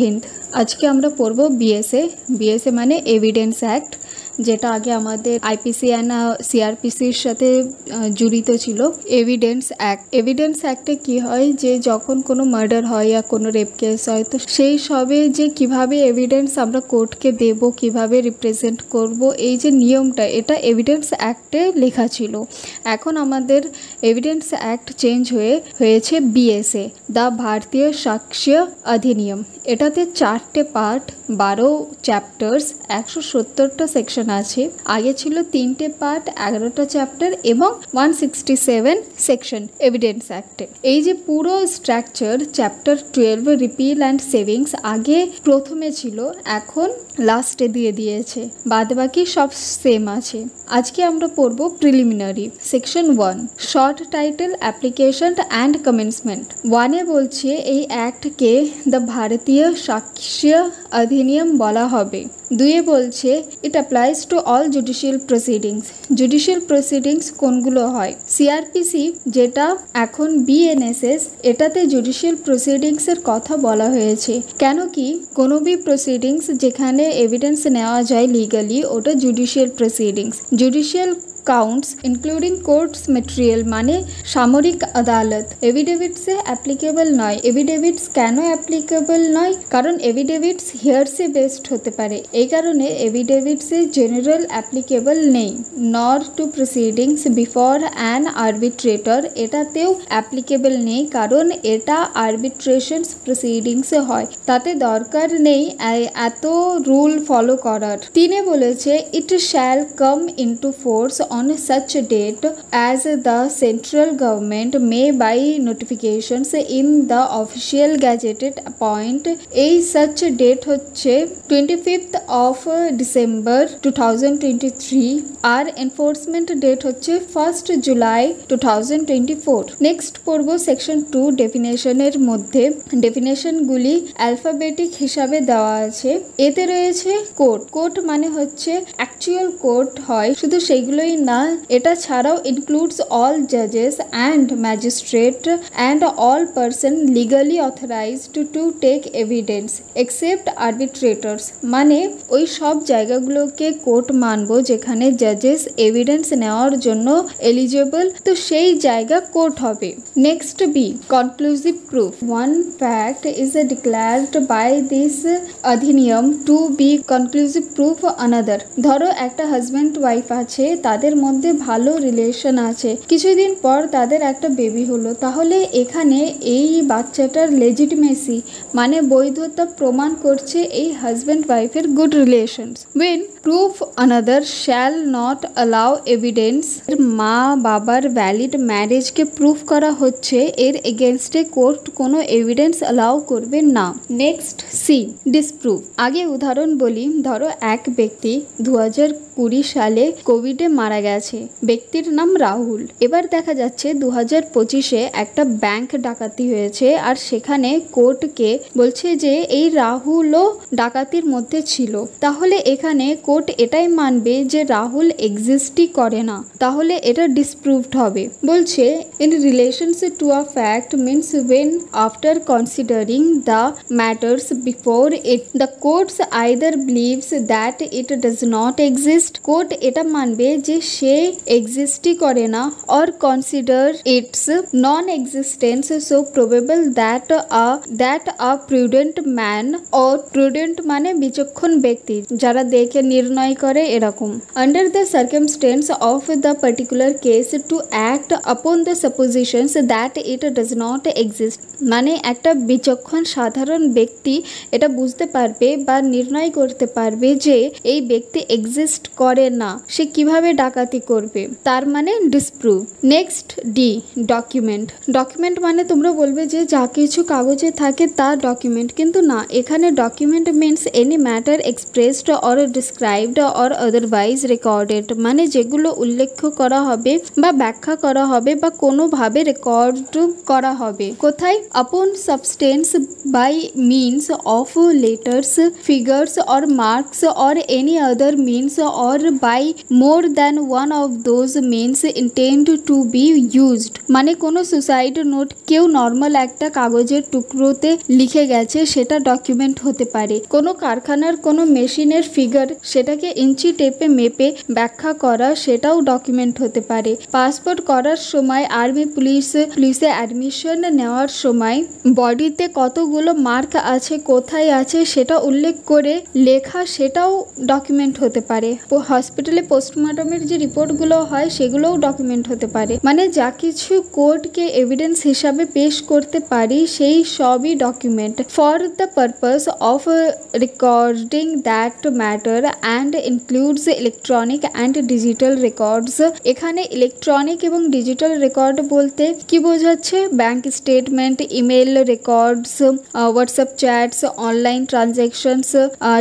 হিন্দ। আজকে আমরা পড়ব বিএসএ। বিএসএ মানে এভিডেন্স অ্যাক্ট, যেটা আগে আমাদের আইপিসি অ্যান্ড সিআরপিসির সাথে জড়িত ছিল। এভিডেন্স অ্যাক্টে কি হয়, যে যখন কোনো মার্ডার হয় বা কোনো রেপ কেস হয়, তো সেই সবে যে কিভাবে এভিডেন্স আমরা কোর্টকে দেব, কিভাবে রিপ্রেজেন্ট করব, এই যে নিয়মটা, এটা এভিডেন্স অ্যাক্টে লেখা ছিল। এখন আমাদের এভিডেন্স অ্যাক্ট চেঞ্জ হয়েছে বিএসএ, দ্য ভারতীয় সাক্ষ্য অধিনিয়ম। এটাতে 4টে পার্ট, 12 চ্যাপ্টার্স, 170টা সেকশন আছে। আগে ছিল 3টে পার্ট, 11টা চ্যাপ্টার এবং 167 সেকশন এভিডেন্স অ্যাক্টে। এই যে পুরো structure, chapter 12 repeal and savings আগে প্রথমে ছিল, এখন লাস্টে দিয়ে দিয়েছে, বাদবাকি সব সেম আছে। আজকে আমরা পড়ব preliminary section 1, short title, application and commencement. 1-এ বলছে এই অ্যাক্টকে দ্য ভারতীয় সাক্ষ্য অধিনিয়ম বলা হবে। 2-এ বলছে it applies to all judicial proceedings. Judicial proceedings কোনগুলো হয়? সিআরপিসি, যেটা এখন বিএনএসএস, এটাতে জুডিশিয়াল প্রসিডিংসের কথা বলা হয়েছে। কেন কি, কোনো বি প্রসিডিংস যেখানে এভিডেন্স নেওয়া যায় লিগালি, ওটা judicial proceedings. Judicial counts including courts material মানে সামরিক আদালত এভিডেভিটসে অ্যাপ্লিকেবল নয়। এভিডেভিটস কেন অ্যাপ্লিকেবল নয়? কারণ এভিডেভিটস হিয়ারসে বেসড হতে পারে, এই কারণে এভিডেভিটসে জেনারেল অ্যাপ্লিকেবল নেই। নর two proceedings before an arbitrator, এটাতেও অ্যাপ্লিকেবল নেই, কারণ এটা আরবিট্রেশনস প্রসিডিংসে হয়, তাতে দরকার নেই এত রুল ফলো করার। 3-এ বলেছে it shall come into force on such date as the central government may by notifications in the official gazetted appoint। এই such date হচ্ছে 25th of December 2023, আর এনফোর্সমেন্ট ডেট হচ্ছে 1st July 2024। নেক্সট পড়ব section 2, ডেফিনেশনের মধ্যে ডেফিনেশনগুলি alphabetic হিসাবে দেওয়া আছে। এতে রয়েছে কোর্ট। কোর্ট মানে হচ্ছে অ্যাকচুয়াল কোর্ট হয়, শুধু সেইগুলোই না, এটা ছাড়াও ইনক্লুডস অল জাজেস and magistrate and all person legally authorised to take evidence except arbitrators, মানে ওই সব জায়গাগুলোকে কোর্ট মানবো যেখানে জাজেস এভিডেন্স নেওয়ার জন্য এলিজেবল, তো সেই জায়গা কোর্ট হবে। Next B, conclusive proof. One fact is declared by this অধিনিয়ম to be conclusive proof another. ধরো একটা হাজব্যান্ড ওয়াইফ আছে, তাদের মধ্যে ভালো রিলেশন আছে, কিছুদিন পর তাদের একটা বেবি হলো, তাহলে এখানে এই বাচ্চাটার লেজিটিমেসি মানে বৈধতা প্রমাণ করছে এই হাজব্যান্ড ওয়াইফের good relations. when proof another shall not allow evidence, মা বাবার ভ্যালিড ম্যারেজকে প্রুফ করা হচ্ছে, এর এগেনস্টে কোর্ট কোনো এভিডেন্স অ্যালাউ করবে না। Next C, disprove. আগে উদাহরণ বলি, ধরো এক ব্যক্তি 2020 সালে কোভিডে মারা গেছে, ব্যক্তির নাম রাহুল। এবার দেখা যাচ্ছে 2025-এ একটা ব্যাংক ডাকাতি হয়েছে, আর সেখানে কোর্টকে বলছে যে এই রাহুলও ডাকাতির মধ্যে ছিল, তাহলে এখানে কোর্ট এটাই মানবে যে রাহুল এক্সিস্টই করে না, তাহলে এটা ডিসপ্রুভড হবে। বলছে in relations two a fact means when after considering the matters before it the courts either believes that it does not exist, court এটা মানবে যে সে এক্সিস্টই করে না, or consider its non-existence so probable that a prudent man, or prudent মানে বিচক্ষণ ব্যক্তি, যারা দেখে নির্ণয় করে এরকম, under the circumstance of the particular case to act upon the suppositions that it does not exist, মানে একটা বিচক্ষণ সাধারণ ব্যক্তি এটা বুঝতে পারবে বা নির্ণয় করতে পারবে যে এই ব্যক্তি এক্সিস্ট করে না, সে কিভাবে ডাকাতি করবে, তার মানে disprove. Next D, document. Document মানে তোমরা বলবে যে যা কিছু কাগজে থাকে তা ডকুমেন্ট, কিন্তু না, এখানে document means any matter expressed or describe described or otherwise recorded, মানে যেগুলো উল্লেখ করা হবে বা ব্যাখ্যা করা হবে বা কোনোভাবে রেকর্ড করা হবে। কোথায়? Upon substance by means of letters, figures or marks or any other means or by more than one of those means intended to be used, মানে কোনো সুসাইড নোট কেউ নর্মাল একটা কাগজের টুকরোতে লিখে গেছে, সেটা ডকুমেন্ট হতে পারে। কোনো কারখানার কোনো মেশিনের ফিগার, সেটাকে ইঞ্চি টেপে মেপে ব্যাখ্যা করা, সেটাও ডকুমেন্ট হতে পারে। পাসপোর্ট করার সময় আর্মি পুলিশে অ্যাডমিশন নেওয়ার সময় বডিতে কতগুলো মার্ক আছে, কোথায় আছে, সেটা উল্লেখ করে লেখা, সেটাও ডকুমেন্ট হতে পারে। হসপিটালে পোস্টমর্টমের যে রিপোর্টগুলো হয় সেগুলোও ডকুমেন্ট হতে পারে। মানে যা কিছু কোর্টকে এভিডেন্স হিসাবে পেশ করতে পারি সেই সবই document. For the purpose of recording that matter and includes electronic and digital records. এখানে ইলেকট্রনিক এবং ডিজিটাল রেকর্ড বলতে কি বোঝাচ্ছে? Bank statement, email records, WhatsApp chats, online transactions,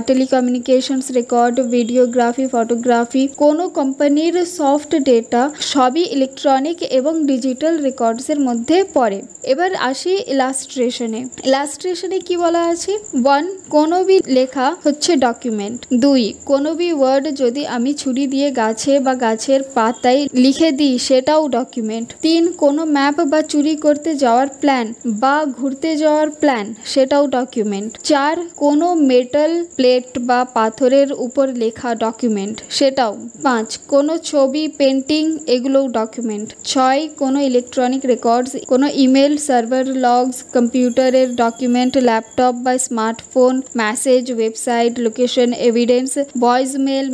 telecommunications record, videography, photography, কোনো কোম্পানির সফট ডেটা, সবই electronic এবং digital রেকর্ডসের মধ্যে পড়ে। এবার আসি ইলাস্ট্রেশনে। ইলাস্ট্রেশনে কি বলা আছে? 1. কোনো বি লেখা হচ্ছে ডকুমেন্ট। 2. কোনো বি ওয়ার্ড যদি আমি ছুরি দিয়ে গাছে বা গাছের পাতায় লিখে দিই, সেটাও ডকুমেন্ট। 3. কোনো ম্যাপ বা চুরি করতে যাওয়ার প্ল্যান বা ঘুরতে যাওয়ার প্ল্যান, সেটাও ডকুমেন্ট। 4. কোনো মেটাল প্লেট বা পাথরের উপর লেখা ডকুমেন্ট, সেটাও। 5. কোনো ছবি, পেন্টিং, এগুলোও ডকুমেন্ট। 6. কোনো ইলেকট্রনিক রেকর্ডস, কোনো ইমেল, সার্ভার লগস, কম্পিউটারের ডকুমেন্ট, ল্যাপটপ বা smartphone, message, website, location evidence, voicemail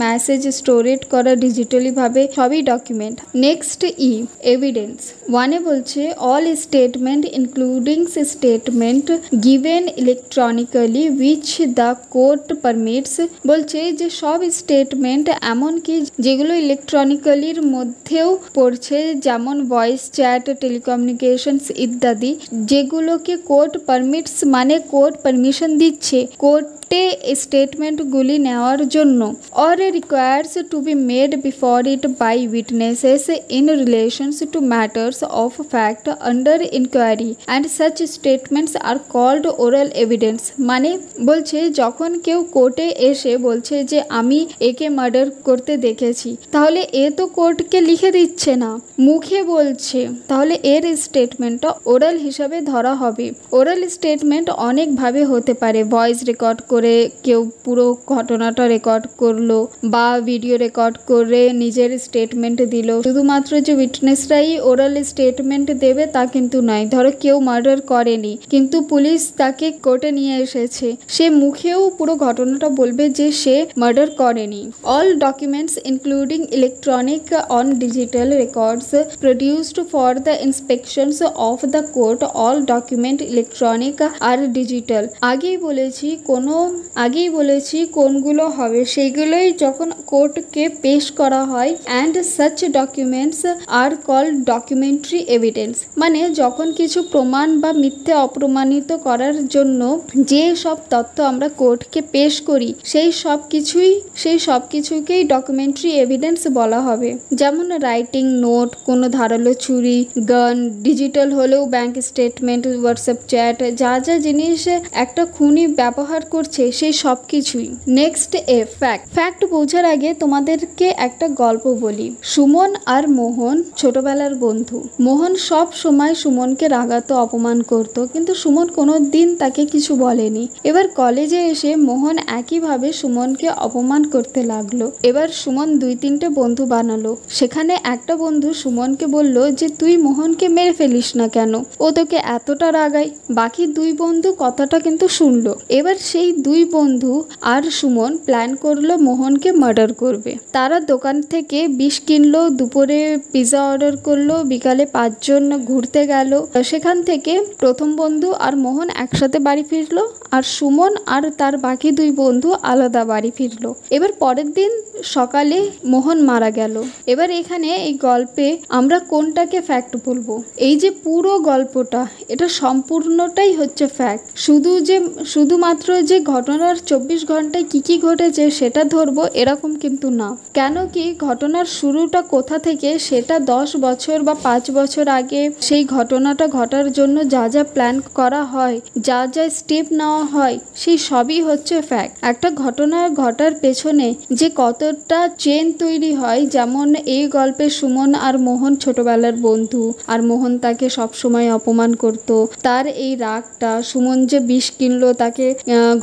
message storage করা ডিজিটালি ভাবে, সবই ডকুমেন্ট। নেক্সট ই এভিডেন্স। 1 বলছে all statement including statement given electronically which the court permits, বলছে যে সব স্টেটমেন্ট এমনকি যেগুলো ইলেকট্রনিক্যালির মধ্যেও পড়ছে, যেমন ভয়েস চ্যাট, টেলিকমিউনিকেশনস ইত্যাদি, যেগুলোকে কোর্ট পারমিটস মানে কোর্ট পারমিশন দিচ্ছে কোর্টে স্টেটমেন্টগুলি নেওয়ার জন্য, or requires to be made before it by witnesses in relations to matters of fact under inquiry and such statements are called oral evidence. মানে বলছে যখন কেউ কোর্টে এসে বলছে যে আমি একে মার্ডার করতে দেখেছি, তাহলে এ তো কোর্টকে লিখে দিচ্ছে না, মুখে বলছে, তাহলে এর স্টেটমেন্টটা ওরাল হিসাবে ধরা হবে। ওরাল স্টেটমেন্ট অনেকভাবে হতে পারে। ভয়েস রেকর্ড করে কেউ পুরো ঘটনাটা রেকর্ড করলো বা ভিডিও রেকর্ড করে নিজের স্টেটমেন্ট দিল। শুধুমাত্র যে উইটনেসরাই ওরাল স্টেটমেন্ট দেবে তা কিন্তু নয়। ধরো কেউ মার্ডার করেনি কিন্তু পুলিশ তাকে কোর্টে নিয়ে এসেছে, সে মুখেও পুরো ঘটনাটা বলবে যে সে মার্ডার করেনি। All documents including electronic on digital records produced for the inspections of the court, all document electronic আর ডিজিটাল। আগেই বলেছি কোনগুলো হবে, সেইগুলোই যখন কোর্টকে পেশ করা হয়। And such documents are called documentary evidence, মানে যখন কিছু প্রমাণ বা মিথ্যে অপ্রমাণিত করার জন্য যে সব তথ্য আমরা কোর্টকে পেশ করি, সেই সব কিছুকেই ডকুমেন্টারি এভিডেন্স বলা হবে। যেমন রাইটিং নোট, কোনো ধারালো ছুরি, গান, ডিজিটাল হলেও ব্যাংক স্টেটমেন্ট, হোয়াটসঅ্যাপ চ্যাট, যা যা জিনিস একটা খুনি ব্যবহার করছে সেই সব কিছুই। নেক্সট ফ্যাক্ট বোঝার আগে তোমাদেরকে একটা গল্প বলি। সুমন আর মোহন ছোটবেলার বন্ধু। মোহন সব সময় সুমনকে রাগাতো, অপমান করত, কিন্তু সুমন কোনো দিন তাকে কিছু বলেনি। এবার কলেজে এসে মোহন একইভাবে সুমনকে অপমান করতে লাগলো। এবার সুমন 2-3টে বন্ধু বানালো। সেখানে একটা বন্ধু সুমনকে বলল যে তুই মোহনকে মেরে ফেলিস না কেন, ও তোকে এতটা রাগায়। বাকি 2 বন্ধু কথাটা কিন্তু শুনলো। এবার সেই 2 বন্ধু আর সুমন প্ল্যান করলো মোহনকে মার্ডার করবে। তারা দোকান থেকে বিষ কিনলো, দুপুরে পিৎজা অর্ডার করলো, বিকালে 5 জন ঘুরতে গেল। সেখান থেকে প্রথম বন্ধু আর মোহন একসাথে বাড়ি ফিরলো, আর সুমন আর তার বাকি 2 বন্ধু আলাদা বাড়ি ফিরলো। এবার পরের দিন সকালে মোহন মারা গেল। এবার এখানে এই গল্পে আমরা কোনটাকে ফ্যাক্ট বলবো? এই যে পুরো গল্পটা, এটা সম্পূর্ণটাই হচ্ছে ফ্যাক্ট। শুধুমাত্র যে ঘটনার 24 ঘন্টায় কি ঘটেছে সেটা ধরবো এরকম কিন্তু না। কেন কি ঘটনার শুরুটা কোথা থেকে সেটা 10 বছর বা 5 বছর আগে সেই ঘটনাটা ঘটার জন্য যা যা প্ল্যান করা হয়, যা যা স্টেপ নেওয়া হয়, সেই সবই হচ্ছে ফ্যাক্ট। একটা ঘটনা ঘটার পেছনে যে কতটা চেন তৈরি হয়, যেমন এই গল্পে সুমন আর মোহন ছোটবেলার বন্ধু, আর মোহন তাকে সবসময় অপমান করত, তার এই রাগটা, সুমন যে বিষ কিনলো, তাকে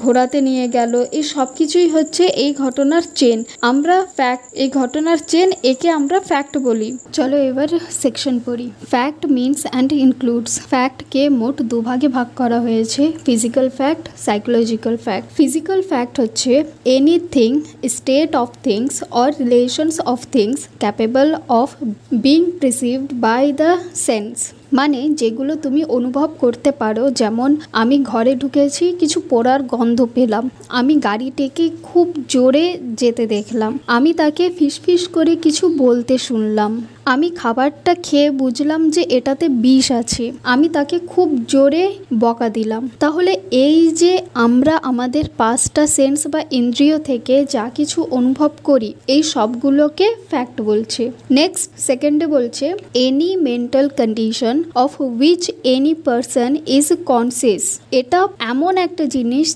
ঘোরাতে নিয়ে গেল, এই সব কিছুই হচ্ছে এই ঘটনার চেন। আমরা ফ্যাক্ট, এই ঘটনার চেন, একে আমরা ফ্যাক্ট বলি। চলো এবার সেকশন পড়ি। Fact means and includes. ফ্যাক্টকে মোট দুভাগে ভাগ করা হয়েছে, physical fact, psychological fact. Physical fact হচ্ছে anything, state of things or relations of things capable of being perceived by the sense. মানে যেগুলো তুমি অনুভব করতে পারো, যেমন আমি ঘরে ঢুকেছি, কিছু পোড়ার গন্ধ পেলাম, আমি গাড়িটিকে খুব জোরে যেতে দেখলাম, আমি তাকে ফিসফিস করে কিছু বলতে শুনলাম, আমি খাবারটা খেয়ে বুঝলাম যে এটাতে বিষ আছে, আমি তাকে খুব জোরে বকা দিলাম। তাহলে এই যে আমরা আমাদের 5টা সেন্স বা ইন্দ্রিয় থেকে যা কিছু অনুভব করি, এই সবগুলোকে ফ্যাক্ট বলছে। নেক্সট সেকেন্ডে বলছে any mental condition of which any person is conscious। এটা এমন একটা জিনিস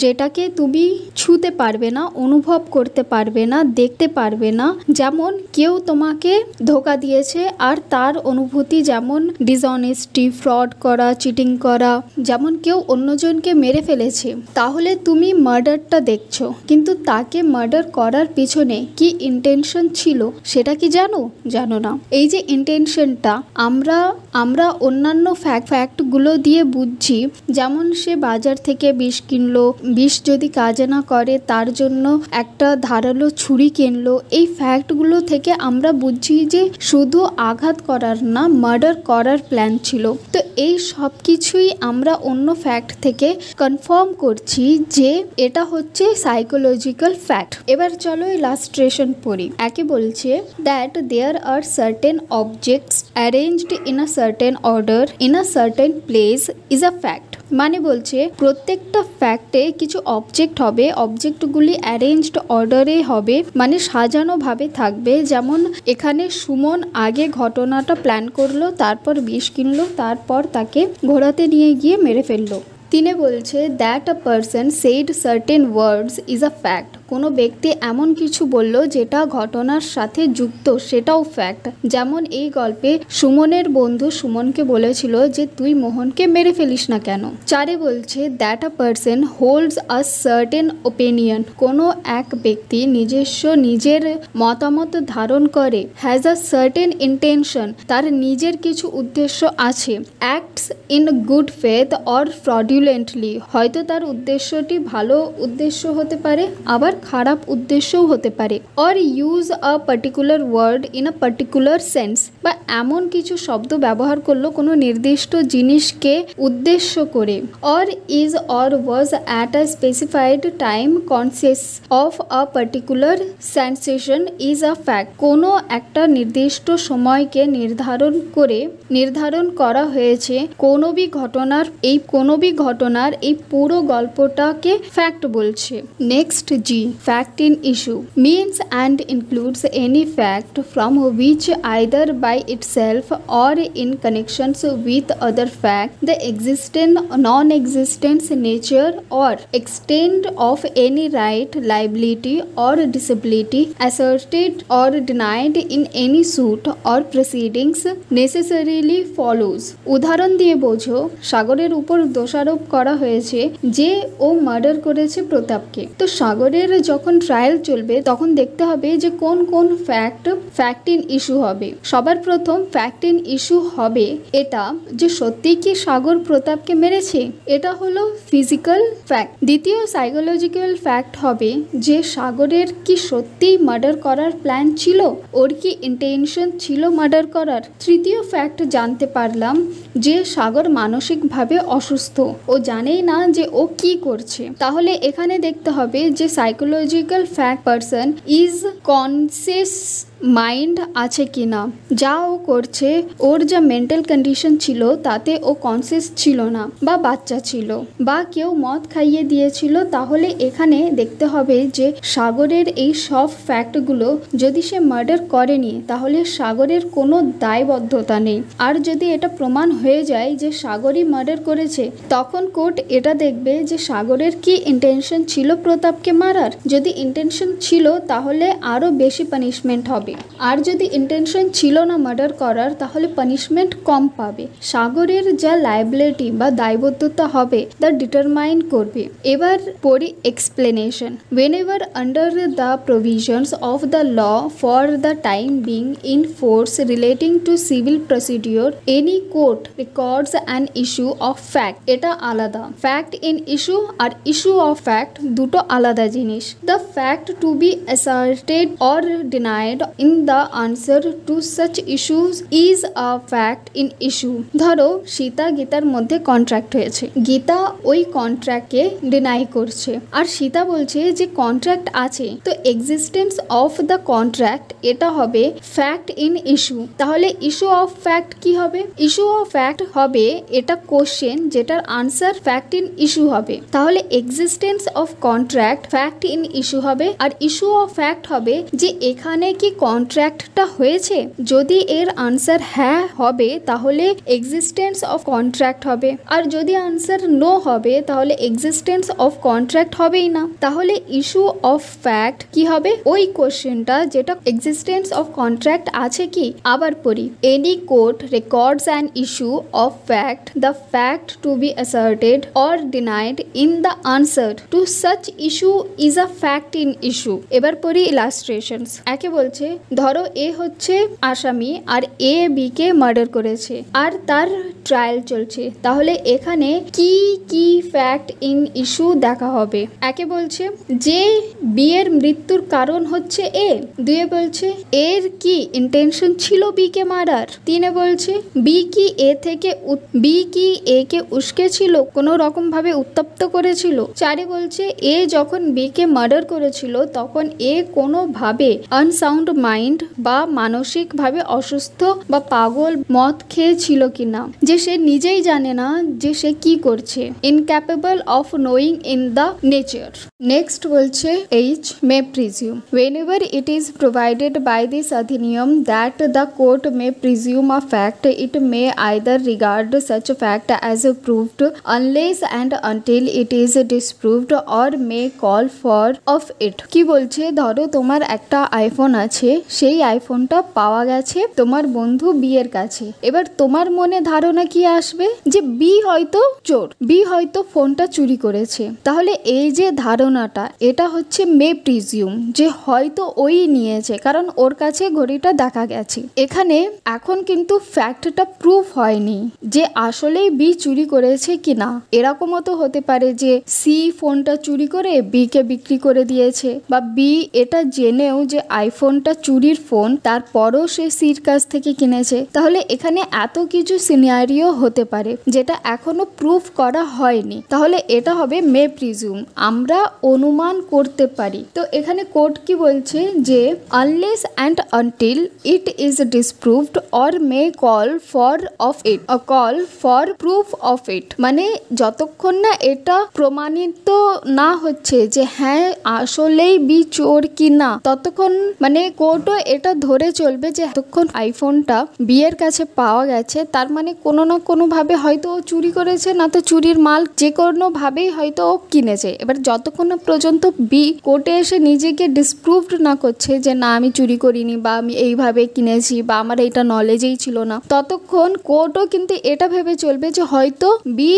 যেটাকে তুমি ছুতে পারবে না, অনুভব করতে পারবে না, দেখতে পারবে না। যেমন কেউ তোমাকে ধোকা দিয়েছে আর তার অনুভূতি, যেমন ডিসঅনেস্টি, ফ্রড করা, চিটিং করা, যেমন কেউ অন্যজনকে মেরে ফেলেছে, তাহলে তুমি মার্ডারটা দেখছো, কিন্তু তাকে মার্ডার করার পিছনে কি ইন্টেনশন ছিল সেটা কি জানো না। এই যে ইন্টেনশনটা আমরা অন্যান্য ফ্যাক্টগুলো দিয়ে বুঝছি, যেমন সে বাজার থেকে বিষ কিনলো, বিষ যদি কাজে না করে তার জন্য একটা ধারালো ছুরি কিনলো। এই ফ্যাক্টগুলো থেকে আমরা বুঝছি যে শুধু আঘাত করার না, মার্ডার করার প্ল্যান ছিল। তো এই সব কিছুই আমরা অন্য ফ্যাক্ট থেকে কনফার্ম করছি যে এটা হচ্ছে সাইকোলজিক্যাল ফ্যাক্ট। এবার চলো ইলাস্ট্রেশন পড়ি। একে বলছে that there are certain objects arranged in a certain order in a certain place is a fact. মানে বলছে প্রত্যেকটা ফ্যাক্টে কিছু অবজেক্ট হবে, অবজেক্টগুলি অ্যারেঞ্জড অর্ডারে হবে, মানে সাজানো ভাবে থাকবে। যেমন এখানে সুমন আগে ঘটনাটা প্ল্যান করলো, তারপর বিষ কিনলো, তারপর তাকে ঘোরাতে নিয়ে গিয়ে মেরে ফেললো। 3 বলছে that a person said certain words is a fact. কোনো ব্যক্তি এমন কিছু বলল যেটা ঘটনার সাথে যুক্ত, সেটাও ফ্যাক্ট। যেমন এই গল্পে সুমনের বন্ধু সুমনকে বলেছিল যে তুই মোহনকে মেরে ফেলিস না কেন। 4 বলছে that a person holds a certain opinion. কোনো এক ব্যক্তি নিজের মতামত ধারণ করে, হ্যাজ আ সার্টেন ইন্টেনশন, তার নিজের কিছু উদ্দেশ্য আছে, acts in good faith or fraudulently, হয়তো তার উদ্দেশ্যটি ভালো উদ্দেশ্য হতে পারে, আবার খারাপ উদ্দেশ্যও হতে পারে। Or use a particular word in a particular sense, বা এমন কিছু শব্দ ব্যবহার করলো কোনো নির্দিষ্ট জিনিসকে উদ্দেশ্য করে। Or is or was at a specified time conscious of a particular sensation is a fact. কোনো একটা নির্দিষ্ট সময়কে নির্ধারণ করা হয়েছে কোনো বি ঘটনার এই পুরো গল্পটাকে ফ্যাক্ট বলছে। Next G, fact in issue means and includes any fact from which either by itself or in connections with other fact the existence, non-existence, nature or extent of any right, liability or disability asserted or denied in any suit or proceedings necessarily follows। উদাহরণ দিয়ে বোঝো, সাগরের উপর দোষারোপ করা হয়েছে যে ও murder করেছে প্রতাপকে। তো সাগরের যখন ট্রায়াল চলবে তখন দেখতে হবে যে কোন ফ্যাক্ট ইন ইস্যু হবে। সবার প্রথম ফ্যাক্ট ইন ইস্যু হবে এটা যে সত্যিই কি সাগর প্রতাপকে মেরেছে, এটা হলো ফিজিক্যাল ফ্যাক্ট। দ্বিতীয় সাইকোলজিক্যাল ফ্যাক্ট হবে যে সাগরের কি সত্যিই মার্ডার করার প্ল্যান ছিল, ওর কি ইন্টেনশন ছিল মার্ডার করার। তৃতীয় ফ্যাক্ট জানতে পারলাম যে সাগর মানসিকভাবে অসুস্থ, ও জানেই না যে ও কি করছে। তাহলে এখানে দেখতে হবে যে psychological fact person is conscious mind আছে কি না, যা ও করছে ওর যা মেন্টাল কন্ডিশন ছিল তাতে ও কনসিয়াস ছিল না, বা বাচ্চা ছিল, বা কেউ মদ খাইয়ে দিয়েছিল। তাহলে এখানে দেখতে হবে যে সাগরের এই সব ফ্যাক্টগুলো যদি সে মার্ডার করেনি তাহলে সাগরের কোনো দায়বদ্ধতা নেই। আর যদি এটা প্রমাণ হয়ে যায় যে সাগরই মার্ডার করেছে, তখন কোর্ট এটা দেখবে যে সাগরের কি ইন্টেনশন ছিল প্রতাপকে মারার। যদি ইন্টেনশন ছিল তাহলে আরও বেশি পানিশমেন্ট হবে, আর যদি ইন্টেনশন ছিল না মার্ডার করার তাহলে পানিশমেন্ট কম পাবে। সাগরের যা লায়াবিলিটি বা দায়বদ্ধতা হবে তা ডিটারমাইন করবে। এবার পড়ি explanation. Whenever under the provisions of the law for the time being in force relating to civil procedure, any court records an issue of fact, এটা আলাদা। ফ্যাক্ট ইন ইস্যু আর ইস্যু অফ ফ্যাক্ট দুটো আলাদা জিনিস। The fact to be asserted or denied in the answer to such issues is a fact in issue. ধরো সীতা গীতার মধ্যে contract হয়েছে, গীতা ওই কন্ট্রাক্টকে ডিনাই করছে, আর সীতা বলছে যে কন্ট্রাক্ট আছে, তো এক্সিস্টেন্স অফ দ্য কন্ট্রাক্ট এটা হবে ফ্যাক্ট ইন ইস্যু। তাহলে ইস্যু অফ ফ্যাক্ট কি হবে? ইস্যু অফ ফ্যাক্ট হবে এটা কোশ্চেন যেটার আনসার ফ্যাক্ট ইন ইস্যু হবে। তাহলে existence of contract fact in issue হবে, আর ইস্যু অফ ফ্যাক্ট হবে যে এখানে কি কন্ট্রাক্টটা হয়েছে। যদি এর আনসার হ্যাঁ হবে তাহলে এক্সিস্টেন্স অফ কন্ট্রাক্ট হবে, আর যদি আনসার নো হবে তাহলে এক্সিস্টেন্স অফ কন্ট্রাক্ট হবেই না। তাহলে ইস্যু অফ ফ্যাক্ট কি হবে? ওই কোশ্চেনটা যেটা এক্সিস্টেন্স অফ কন্ট্রাক্ট আছে কি। আবার পড়ি, any court records an issue of fact, the fact to be asserted or denied in the answer to such issue is a fact in issue. এবার পড়ি ইলাস্ট্রেশনস। একে বলছে ধরো এ হচ্ছে আসামি আর এ বি কে মার্ডার করেছে আর তার ট্রায়াল চলছে, তাহলে এখানে কি কি ফ্যাক্ট ইন ইস্যু দেখা হবে। একে বলছে যে বি এর মৃত্যুর কারণ হচ্ছে এ, দুয়ে বলছে এর কি ইন্টেনশন ছিল বি কে মারার, তিনে বলছে বি কি এ কে উস্কে ছিল, কোনো রকম ভাবে উত্তপ্ত করেছিল, চারে বলছে এ যখন বি কে মার্ডার করেছিল তখন এ কোনো ভাবে আনসাউন্ড মাইন্ড বা মানসিক ভাবে অসুস্থ বা পাগল মদ খেয়েছিল কিনা, যে সে নিজেই জানে না যে সে কি করছে, incapable of knowing in the nature. Next বলছে H may presume. Whenever it is provided by this adhiniyam that the court may presume a fact, it may either regard such a fact as proved unless and until it is disproved or may call for of it. কি বলছে, ধরো তোমার একটা iPhone আছে, সেই আইফোনটা পাওয়া গেছে তোমার বন্ধু বি এর কাছে। এবার তোমার মনে ধারণা কি আসবে যে বি হয়তো চোর, বি হয়তো ফোনটা চুরি করেছে। তাহলে এই যে ধারণাটা এটা হচ্ছে মে প্রিজিউম, যে হয়তো ওই নিয়েছে কারণ ওর কাছে ঘড়িটা দেখা গেছে। এখানে এখন কিন্তু ফ্যাক্টটা প্রুফ হয়নি যে আসলেই বি চুরি করেছে কিনা। এরকমও তো হতে পারে যে সি ফোনটা চুরি করে বি কে বিক্রি করে দিয়েছে, বা বি এটা জেনেও যে আইফোনটা চুরির ফোন তারপরও সে সির কাছ থেকে কিনেছে। তাহলে এখানে এত কিছু সিনারিও হতে পারে যেটা এখনো প্রুফ করা হয়নি। তাহলে এটা হবে মে প্রিজিউম, আমরা অনুমান করতে পারি। তো এখানে কোর্ট কি বলছে যে unless and until it is disproved or may call for of it, call for proof of it, মানে যতক্ষণ না এটা প্রমাণিত না হচ্ছে যে হ্যাঁ আসলেই বি চোর কিনা, ততক্ষণ মানে কোর্টও এটা ধরে চলবে যে এতক্ষণ আইফোনটা বিয়ের কাছে পাওয়া গেছে তার মানে কোনো না কোনো ভাবে হয়তো ও চুরি করেছে, না তো চুরির মাল যে কোনো ভাবেই হয়তো ও কিনেছে। এবার যতক্ষণ পর্যন্ত বি কোর্টে এসে নিজেকে ডিসপ্রুভড না করছে যে না আমি চুরি করিনি বা আমি এইভাবে কিনেছি বা আমার এইটা নলেজেই ছিল না, ততক্ষণ কোর্টও কিন্তু এটা ভেবে চলবে যে হয়তো বি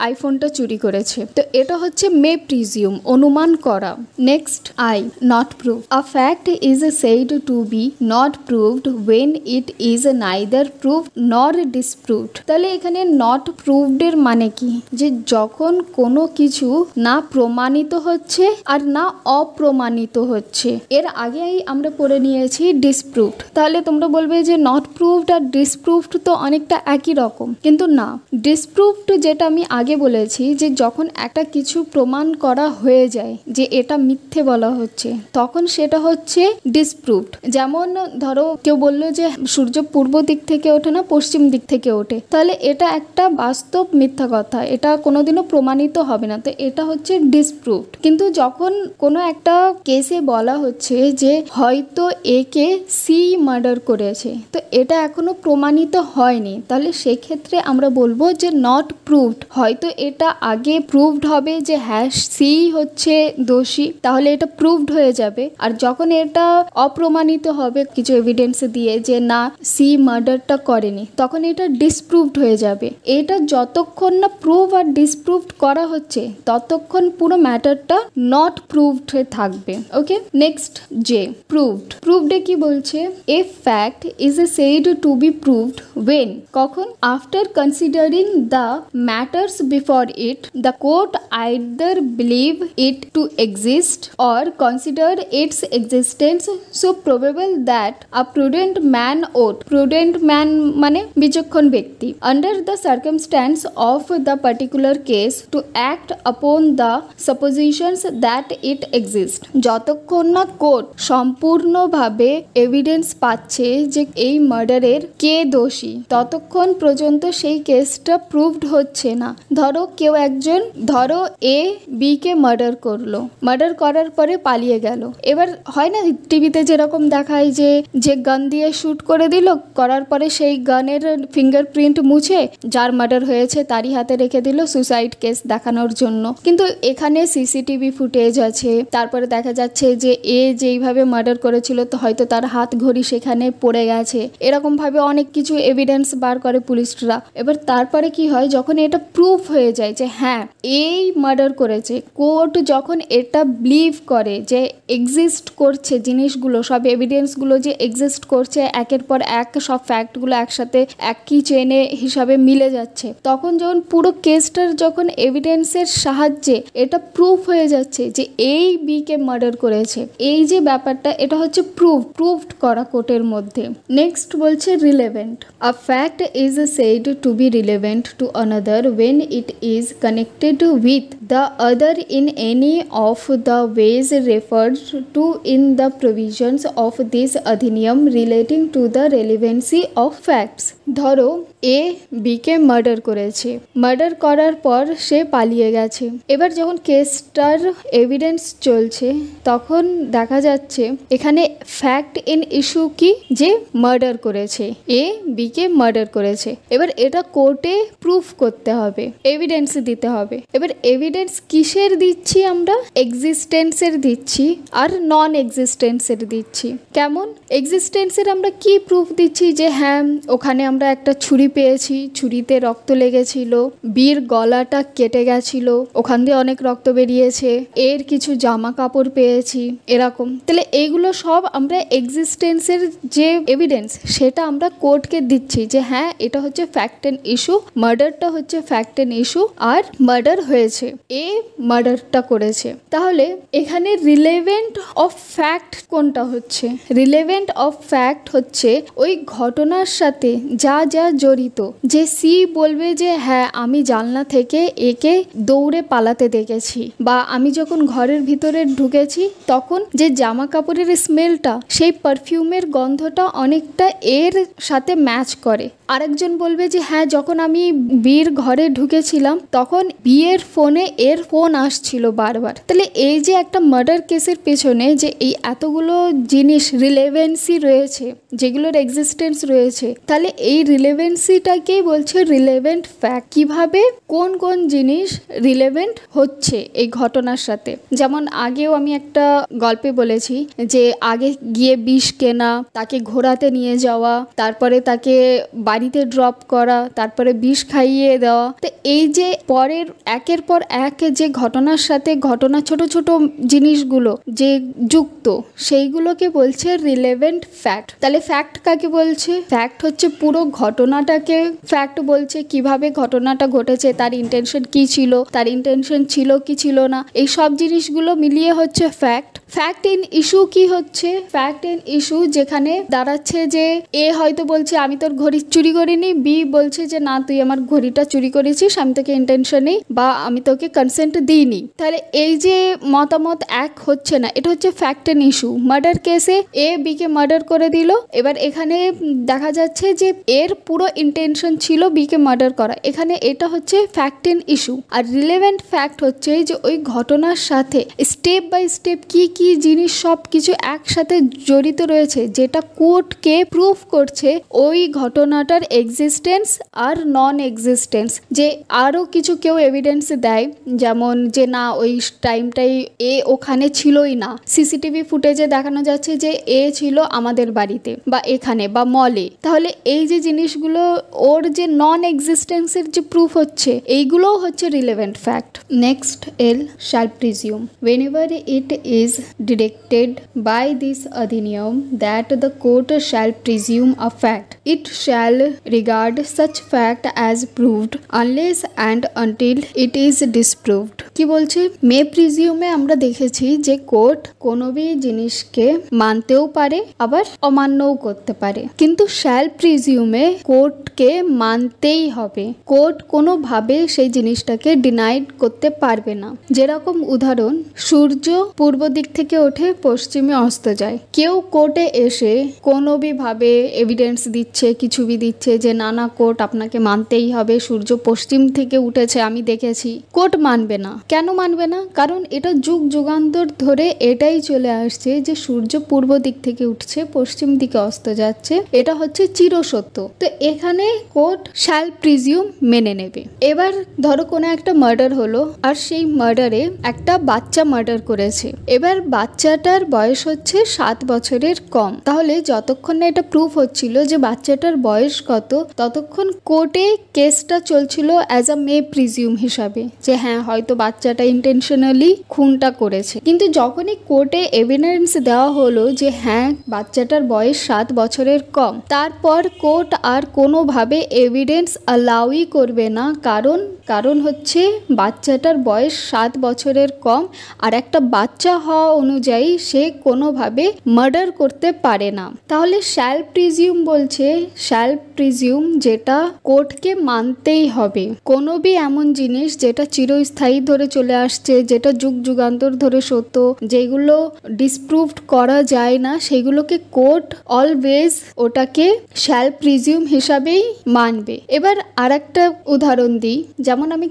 আইফোনটা চুরি করেছে। তো এটা হচ্ছে মে প্রিজিউম, অনুমান করা। Next I, not proof. A fact is said to be not proved when it is neither proved nor disproved। তাহলে এখানে not proved এর মানে কি, যে যখন কোনো কিছু না প্রমাণিত হচ্ছে আর না অপ্রমাণিত হচ্ছে। এর আগেই আমরা পড়ে নিয়েছি disproved। তাহলে তোমরা বলবে যে not proved আর disproved তো অনেকটা একই রকম, কিন্তু না, disproved যেটা আমি আগে বলেছি যে যখন একটা কিছু প্রমাণ করা হয়ে যায় যে এটা মিথ্যে বলা হচ্ছে, তখন সেটা হচ্ছে disproved। যেমন ধরো কেউ বললো যে সূর্য পূর্ব দিক থেকে ওঠে না পশ্চিম দিক থেকে ওঠে, তাহলে এটা একটা বাস্তব মিথ্যা কথা, এটা কোনোদিনও প্রমাণিত হবে না, তো এটা হচ্ছে disproved। কিন্তু যখন কোনো একটা কেসে বলা হচ্ছে যে হয়তো একে সি মার্ডার করেছে, তো এটা এখনো প্রমাণিত হয়নি, তাহলে সেক্ষেত্রে আমরা বলবো যে নট প্রুভড। হয়তো এটা আগে প্রুভড হবে যে হ্যাঁ সি হচ্ছে দোষী, তাহলে এটা প্রুভড হয়ে যাবে। আর যখন এটা অপ্রমাণিত হবে কিছু এভিডেন্স দিয়ে যে না সি মার্ডারটা করেনি, তখন এটা ডিসপ্রুভড হয়ে যাবে। এটা যতক্ষণ না প্রুভ আর ডিসপ্রুভড করা হচ্ছে ততক্ষণ পুরো ম্যাটারটা নট প্রুভড হয়ে থাকবে। ওকে, নেক্সট যে প্রুভড। প্রুভডে কি বলছে, a fact is said to be proved when, কখন, after considering the matters before it the court either believe it to exist or consider its existence so probable that a prudent man ought, prudent man মানে বিচক্ষণ ব্যক্তি, under the circumstances of the particular case to act upon the suppositions that it exist. যতক্ষণ না court সম্পূর্ণভাবে evidence পাচ্ছে যে এই মার্ডারের কে দোষী, ততক্ষণ পর্যন্ত সেই কেসটা প্রুভড হচ্ছে না। ধরো কেউ একজন, ধরো এ বি কে মার্ডার করলো, মার্ডার করার পরে পালিয়ে গেল। এবার হয় না টিভিতে যেরকম দেখায় যে গান দিয়ে শুট করে দিল, করার পরে সেই গানের ফিঙ্গারপ্রিন্ট মুছে যার মার্ডার হয়েছে তারই হাতে রেখে দিল সুসাইড কেস দেখানোর জন্য। কিন্তু এখানে সিসিটিভি ফুটেজ আছে, তারপরে দেখা যাচ্ছে যে এ যেইভাবে মার্ডার করেছিল তো হয়তো তার হাত ঘড়ি সেখানে পড়ে গেছে, এরকম ভাবে অনেক কিছু এভিডেন্স বার করে পুলিশরা। এবার তারপরে কি হয়, যখন এটা প্রুফ হয়ে যায় যে হ্যাঁ এই মার্ডার করেছে, কোর্ট যখন এটা বিলিভ করে যে এক্সিস্ট করছে জিনিসগুলো, সব এভিডেন্সগুলো যে এক্সিস্ট করছে, একের পর এক সব ফ্যাক্টগুলো একসাথে একই চেনে হিসাবে মিলে যাচ্ছে, তখন যখন পুরো কেসটার যখন এভিডেন্সের সাহায্যে এটা প্রুফ হয়ে যাচ্ছে যে এই বি কে মার্ডার করেছে, এই যে ব্যাপারটা এটা হচ্ছে প্রুভড করা কোর্টের মধ্যে। নেক্সট বলছে relevant. A fact is said to be relevant to another when it is connected with the other in any of the ways referred to in the provisions of this adhiniyam relating to the relevancy of facts। ধরো A B K murder করেছে, murder করার পর সে পালিয়ে গেছে। এবার যখন কেসটার evidence চলছে তখন দেখা যাচ্ছে এখানে ফ্যাক্ট ইন ইস্যু কি, যে মার্ডার করেছে, এ বি কে মার্ডার করেছে। এবার এটা কোর্টে প্রুফ করতে হবে, এভিডেন্স দিতে হবে। এবার এভিডেন্স কিসের দিচ্ছি আমরা, এক্সিস্টেন্সের দিচ্ছি আর নন এক্সিস্টেন্সের দিচ্ছি। কেমন, এক্সিস্টেন্সের আমরা কি প্রুফ দিচ্ছি যে হ্যাঁ ওখানে আমরা একটা ছুরি পেয়েছি, ছুরিতে রক্ত লেগেছিল, বীর গলাটা কেটে গেছিল, ওখান দিয়ে অনেক রক্ত বেরিয়েছে, এর কিছু জামা কাপড় পেয়েছি, এরকম। তাহলে এইগুলো সব আমরা এক্সিস্টেন্সের যে এভিডেন্স সেটা আমরা কোর্টকে দিচ্ছি যে হ্যাঁ এটা হচ্ছে ফ্যাক্ট এন্ড ইস্যু, মার্ডারটা হচ্ছে ফ্যাক্ট এন্ড ইস্যু আর মার্ডার হয়েছে, এ মার্ডারটা করেছে। তাহলে এখানে রিলেভেন্ট অফ ফ্যাক্ট কোনটা হচ্ছে, রিলেভেন্ট অফ ফ্যাক্ট হচ্ছে ওই ঘটনার সাথে যা যা জড়িত, যে সি বলবে যে হ্যাঁ আমি জানলা থেকে একে দৌড়ে পালাতে দেখেছি, বা আমি যখন ঘরের ভিতরে ঢুকেছি তখন যে জামা কাপড়ের স্মেলটা, সেই পারফিউমের গন্ধটা অনেকটা এর সাথে ম্যাচ করে। আরেকজন বলবে যে হ্যাঁ যখন আমি বীর ঘরে ঢুকেছিলাম তখন বিয়ের ফোনে এর ফোন আসছিল বারবার। তাহলে এই যে একটা মার্ডার কেসের পেছনে যে এই এতগুলো জিনিস রিলেভেন্সি রয়েছে, যেগুলোর এক্সিস্টেন্স রয়েছে, তাহলে এই রিলেভেন্সিটাকেই বলছে রিলেভেন্ট ফ্যাক্ট। কিভাবে কোন কোন জিনিস রিলেভেন্ট হচ্ছে এই ঘটনার সাথে। যেমন আগেও আমি একটা গল্পে বলেছি যে আগে গিয়ে বিষ কেনা, তাকে ঘোরাতে নিয়ে যাওয়া, তারপরে তাকে বাড়িতে ড্রপ করা, তারপরে বিষ খাইয়ে দেওয়া। তো এই যে পরের একের পর এক যে ঘটনার সাথে ঘটনা ছোট ছোট জিনিসগুলো যে যুক্ত, সেইগুলোকে বলছে রিলেভেন্ট ফ্যাক্ট। তাহলে ফ্যাক্ট কাকে বলছে? ফ্যাক্ট হচ্ছে পুরো ঘটনাটাকে ফ্যাক্ট বলছে, কিভাবে ঘটনাটা ঘটেছে, তার ইন্টেনশন কি ছিল, তার ইন্টেনশন ছিল কি ছিল না, এই সব জিনিসগুলো মিলিয়ে হচ্ছে ফ্যাক্ট। ফ্যাক্ট ইন ইস্যু কি হচ্ছে? ফ্যাক্ট ইন ইস্যু যেখানে দাঁড়াচ্ছে যে এ হয়তো বলছে আমি তোর ঘড়ি চুরি করিনি, বি বলছে যে না তুই আমার ঘড়িটা চুরি করেছিস, আমি তোকে ইন্টেনশনে বা আমি তোকে কনসেন্ট দিইনি। তাহলে এই যে মতামত এক হচ্ছে না, এটা হচ্ছে ফ্যাক্ট ইন ইস্যু। মার্ডার কেসে এ বি কে মার্ডার করে দিল, এবার এখানে দেখা যাচ্ছে যে এর পুরো ইন্টেনশন ছিল বি কে মার্ডার করা, এখানে এটা হচ্ছে ফ্যাক্ট ইন ইস্যু। আর রিলেভেন্ট ফ্যাক্ট হচ্ছে যে ওই ঘটনার সাথে স্টেপ বাই স্টেপ কি কি জিনিস সব কিছু একসাথে জড়িত রয়েছে, যেটা কোর্টকে প্রুফ করছে ওই ঘটনাটার এক্সিস্টেন্স আর নন এক্সিস্টেন্স। যে আরও কিছু কেউ এভিডেন্স দেয়, যেমন যে না ওই টাইমটাই এ ওখানে ছিলই না, সিসিটিভি ফুটেজে দেখানো যাচ্ছে যে এ ছিল আমাদের বাড়িতে বা এখানে বা মলে, তাহলে এই যে জিনিসগুলো ওর যে নন এক্সিস্টেন্সের যে প্রুফ হচ্ছে, এইগুলোও হচ্ছে relevant fact. Next L shall presume. whenever it is directed by this adhiniyam that the court shall presume a fact, it shall regard such fact as proved unless and until it is disproved। কি বলছে? মে প্রিজিউমে আমরা দেখেছি যে court কোনো B জিনিসকে মানতেও পারে আবার অমান্যও করতে পারে, কিন্তু শ্যাল প্রিজিউমে কোর্টকে মানতেই হবে। কোর্ট কোনোভাবে সেই জিনিসটাকে ডিনাইড করতে পারবে না। যেরকম উদাহরণ, সূর্য পূর্ব দিক থেকে ওঠে, পশ্চিমে অস্ত যায়। কেউ কোর্টে এসে কোনো ভাবে এভিডেন্স দিচ্ছে, কিছু দিচ্ছে যে না না কোর্ট আপনাকে মানতেই হবে, সূর্য পশ্চিম থেকে উঠেছে আমি দেখেছি, কোর্ট মানবে না। কেন মানবে না? কারণ এটা যুগ যুগান্তর ধরে এটাই চলে আসছে যে সূর্য পূর্ব দিক থেকে উঠছে, পশ্চিম দিকে অস্ত যাচ্ছে, এটা হচ্ছে চিরসত্য। তো এখানে কোর্ট শ্যাল প্রিজিউম মেনে নেবে। এবার ধরো কোনো একটা মার্ডার হলো, আর সেই মার্ডারে একটা বাচ্চা মার্ডার করেছে, এবার বাচ্চাটার বয়স হচ্ছে 7 বছরের কম। তাহলে যতক্ষণ না এটা প্রুফ হচ্ছিল যে বাচ্চাটার বয়স কত, ততক্ষণ কোর্টে কেসটা চলছিল অ্যাজ আ মে প্রিজিউম হিসাবে, যে হ্যাঁ হয়তো বাচ্চাটা ইন্টেনশনালি খুনটা করেছে। কিন্তু যখনই কোর্টে এভিডেন্স দেওয়া হলো যে হ্যাঁ বাচ্চাটার বয়স 7 বছরের কম, তারপর কোর্ট আর কোনোভাবে এভিডেন্স অ্যালাউই করবে না। কারণ হচ্ছে বাচ্চাটার বয়স 7 বছরের কম, আর একটা বাচ্চা হওয়া অনুযায়ী সে কোনোভাবে মার্ডার করতে পারে না। তাহলে শ্যাল প্রিজিউম বলছে, শ্যাল প্রিজিউম যেটা কোর্টকে মানতেই হবে। কোনো বি এমন জিনিস যেটা চিরস্থায়ী ধরে চলে আসছে, যেটা যুগ যুগান্তর ধরে সত্য, যেগুলো ডিসপ্রুভড করা যায় না, সেগুলোকে কোর্ট অলওয়েজ ওটাকে শ্যাল প্রিজিউম হিসাবেই মানবে। এবার আরেকটা উদাহরণ দিই, যেমন আমি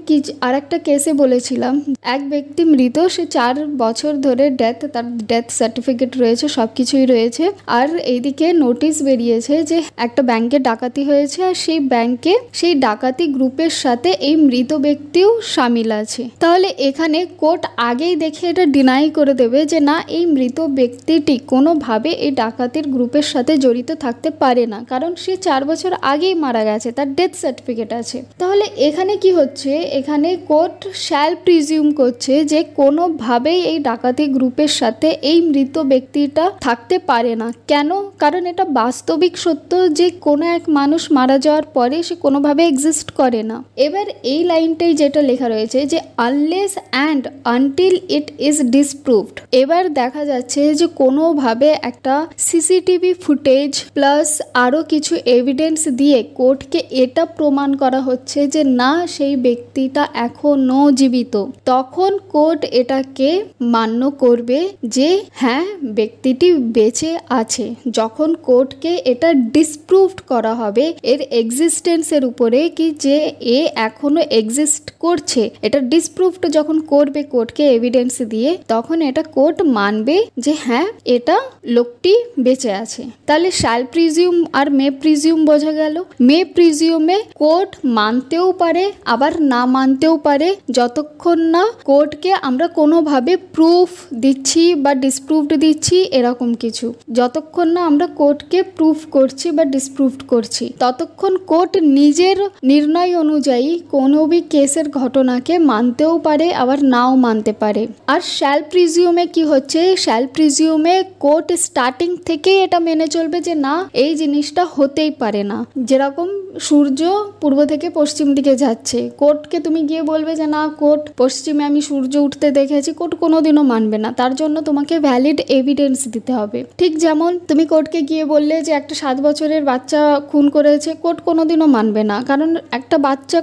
আরেকটা কেসে বলেছিলাম এক ব্যক্তি মৃত, সে 4 বছর ধরে তার ডেথ সার্টিফিকেট রয়েছে, সবকিছুই রয়েছে, আর এইদিকে নোটিশ বেরিয়েছে যে একটা ব্যাংকে ডাকাতি হয়েছে, আর সেই ব্যাংকে সেই ডাকাতি গ্রুপের সাথে এই মৃত ব্যক্তিও সামিল আছে। তাহলে এখানে কোর্ট আগেই দেখে এটা ডিনাই করে দেবে যে না এই মৃত ব্যক্তিটি কোনোভাবে এই ডাকাতির গ্রুপের সাথে জড়িত থাকতে পারে না, কারণ সে 4 বছর আগেই মারা গেছে, তার ডেথ সার্টিফিকেট আছে। তাহলে এখানে কি হচ্ছে, এখানে কোর্ট শ্যাল প্রিজিউম করছে যে কোনোভাবেই এই ডাকাতি গ্রুপের সাথে এই মৃত ব্যক্তিটা থাকতে পারে না। কেন? কারণ এটা বাস্তবিক সত্য যে কোনো এক মানুষ মারা যাওয়ার পরে সে কোনোভাবে এক্সিস্ট করে না। এবার এই লাইনটাই যেটা লেখা রয়েছে যে unless and until it is disproved. এবার দেখা যাচ্ছে যে কোনোভাবে একটা সিসিটিভি ফুটেজ প্লাস আরও কিছু এভিডেন্স দিয়ে কোর্টকে এটা প্রমাণ করা হচ্ছে যে না সেই ব্যক্তিটা এখনো জীবিত, তখন কোর্ট এটাকে মান্য করবে যে হ্যাঁ ব্যক্তিটি বেঁচে আছে। যখন কোর্টকে এটা ডিসপ্রুভড করা হবে এর এক্সিস্টেন্সের উপরে, কি যে এ এখনো এক্সিস্ট করছে, এটা ডিসপ্রুভড যখন করবে কোর্টকে এভিডেন্স দিয়ে, তখন এটা কোর্ট মানবে যে হ্যাঁ এটা লোকটি বেঁচে আছে। তাহলে শ্যাল প্রিজিউম আর মে প্রিজিউম বোঝা গেল। মে প্রিজিউমে কোর্ট মানতেও পারে আবার না মানতেও পারে, যতক্ষণ না কোর্টকে আমরা কোনোভাবে প্রুফ দিচ্ছি বা ডিসপ্রুভড দিচ্ছি এরকম কিছু, যতক্ষণ না আমরা কোর্টকে প্রুফ করছি বা ডিসপ্রুভড করছি, ততক্ষণ কোর্ট নিজের নির্ণয় অনুযায়ী কোনো কেসের ঘটনাকে মানতেও পারে পারে আবার নাও মানতে পারে। আর শ্যাল প্রিজিউমে কি হচ্ছে, শ্যাল প্রিজিউমে কোর্ট স্টার্টিং থেকেই এটা মেনে চলবে যে না এই জিনিসটা হতেই পারে না। যেরকম সূর্য পূর্ব থেকে পশ্চিম দিকে যাচ্ছে, কোর্টকে তুমি গিয়ে বলবে যে না কোর্ট পশ্চিমে আমি সূর্য উঠতে দেখেছি, কোর্ট কোনোদিনও মানবে না। তার জন্য তোমাকে ভ্যালিড এভিডেন্স দিতে হবে। ঠিক যেমন তুমি কোর্টকে গিয়ে বললে যে একটা 7 বছরের বাচ্চা খুন করেছে, কোর্ট কোনোদিনও মানবে না, কারণ একটা বাচ্চা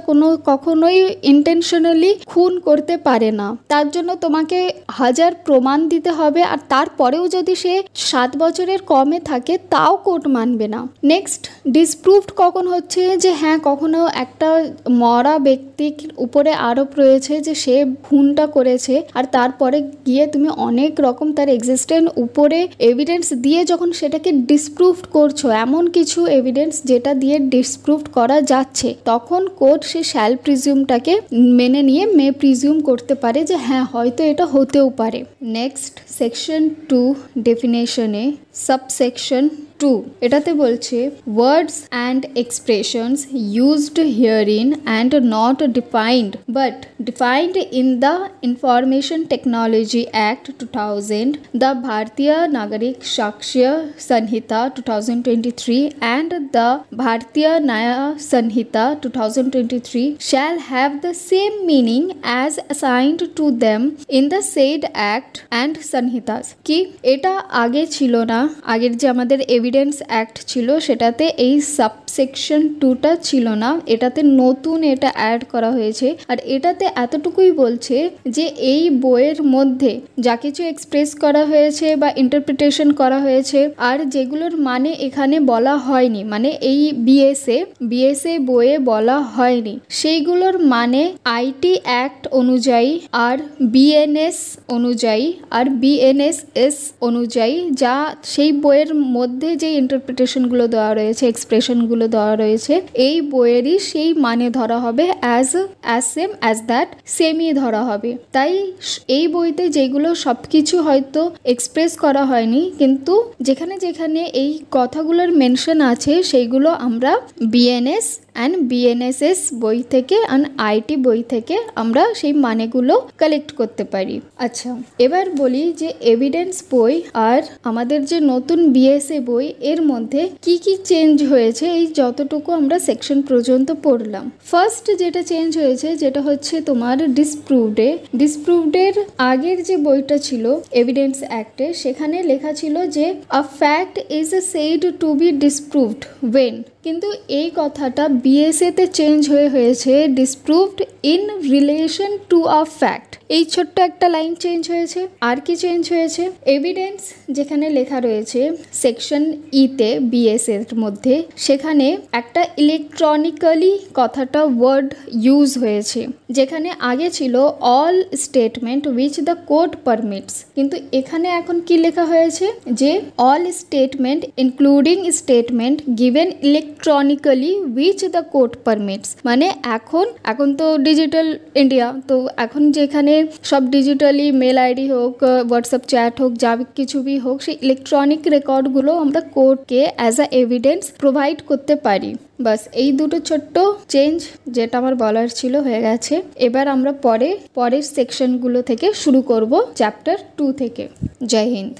কখনোই ইন্টেনশনালি খুন করতে পারে না। তার জন্য তোমাকে 1000 প্রমাণ দিতে হবে, আর তারপরেও যদি সে 7 বছরের কমে থাকে তাও কোর্ট মানবে না। নেক্সট, ডিসপ্রুভড কখন হচ্ছে, যে হ্যাঁ কখনো একটা মরা ব্যক্তির উপরে আরোপ রয়েছে যে সে খুনটা করেছে, আর তারপরে গিয়ে তুমি অনেক রকম তার এক্সিস্টেন্স উপরে এভিডেন্স দিয়ে যখন সেটাকে ডিসপ্রুভড করছো, এমন কিছু এভিডেন্স যেটা দিয়ে ডিসপ্রুভড করা যাচ্ছে, তখন কোর্ট সে শ্যাল প্রিজিউমটাকে মেনে নিয়ে মে প্রিজিউম করতে পারে যে হ্যাঁ হয়তো এটা হতেও পারে। নেক্সট, সেকশন 2 ডেফিনেশনে সাবসেকশন 2 এটাতে বলছে words and expressions used herein and not defined but defined in the information technology act 2000, the Bharatiya Nagarik সাক্ষ্য संहिता 2023 and the Bharatiya Nyaya Sanhita 2023 shall have the same meaning as assigned to them in the said act and sanhitas। কি এটা আগে ছিল না, আগের যে আমাদের evidence act ছিল সেটাতে এই সাবসেকশন 2টা ছিল না, এটাতে নতুন এটা অ্যাড করা হয়েছে। আর এটাতে এতটুকুই বলছে যে এই বইয়ের মধ্যে যা কিছু এক্সপ্রেস করা হয়েছে বা ইন্টারপ্রিটেশন করা হয়েছে আর যেগুলোর মানে এখানে বলা হয়নি, মানে এই বিএসএ বইয়ে বলা হয়নি, সেইগুলোর মানে আইটি অ্যাক্ট অনুযায়ী আর বিএনএস অনুযায়ী আর বিএনএসএস অনুযায়ী যা সেই বইয়ের মধ্যে যে ইন্টারপ্রিটেশনগুলো দেওয়া রয়েছে, এক্সপ্রেশনগুলো দেওয়া রয়েছে, এই বইয়েরই সেই মানে ধরা হবে অ্যাজ সেম অ্যাজ দ্যাট, সেমই ধরা হবে। তাই এই বইতে যেগুলো সব কিছু হয়তো এক্সপ্রেস করা হয়নি, কিন্তু যেখানে যেখানে এই কথাগুলোর মেনশন আছে সেইগুলো আমরা বিএনএস অ্যান্ড বিএনএসএস বই থেকে অ্যান্ড আইটি বই থেকে আমরা সেই মানেগুলো কালেক্ট করতে পারি। আচ্ছা, এবার বলি যে এভিডেন্স বই আর আমাদের যে নতুন বিএসএ বই এর মধ্যে কি কি চেঞ্জ হয়েছে, এই যতটুকু আমরা সেকশন পর্যন্ত পড়লাম। ফার্স্ট যেটা চেঞ্জ হয়েছে যেটা হচ্ছে তোমার ডিসপ্রুভডের আগের যে বইটা ছিল এভিডেন্স অ্যাক্টে, সেখানে লেখা ছিল যে a fact is said to be disproved when, কিন্তু এই কথাটা বিএসএতে চেঞ্জ হয়েছে disproved in relation to a fact. এই ছোট্ট একটা লাইন চেঞ্জ হয়েছে। আর কি চেঞ্জ হয়েছে, এভিডেন্স যেখানে লেখা রয়েছে সেকশন ইতে বিএসএর মধ্যে, সেখানে একটা ইলেকট্রনিক্যালি কথাটা ওয়ার্ড ইউজ হয়েছে, যেখানে আগে ছিল all statement which the court permits, কিন্তু এখানে এখন কি লেখা হয়েছে যে all statement including statement given electronically which the court permits. মানে এখন তো ডিজিটাল ইন্ডিয়া, তো এখন যেখানে সব ডিজিটালি মেল আইডি হোক, হোয়াটসঅ্যাপ চ্যাট হোক, যা কিছু भी হোক, সেই ইলেকট্রনিক রেকর্ডগুলো আমরা কোর্টকে অ্যাজ আ এভিডেন্স প্রোভাইড করতে পারি। বাস এই দুটো ছোট্ট চেঞ্জ যেটা আমার বলার ছিল হয়ে গেছে। এবার আমরা পরের সেকশনগুলো থেকে শুরু করব চ্যাপ্টার 2 থেকে। জয় হিন্দ।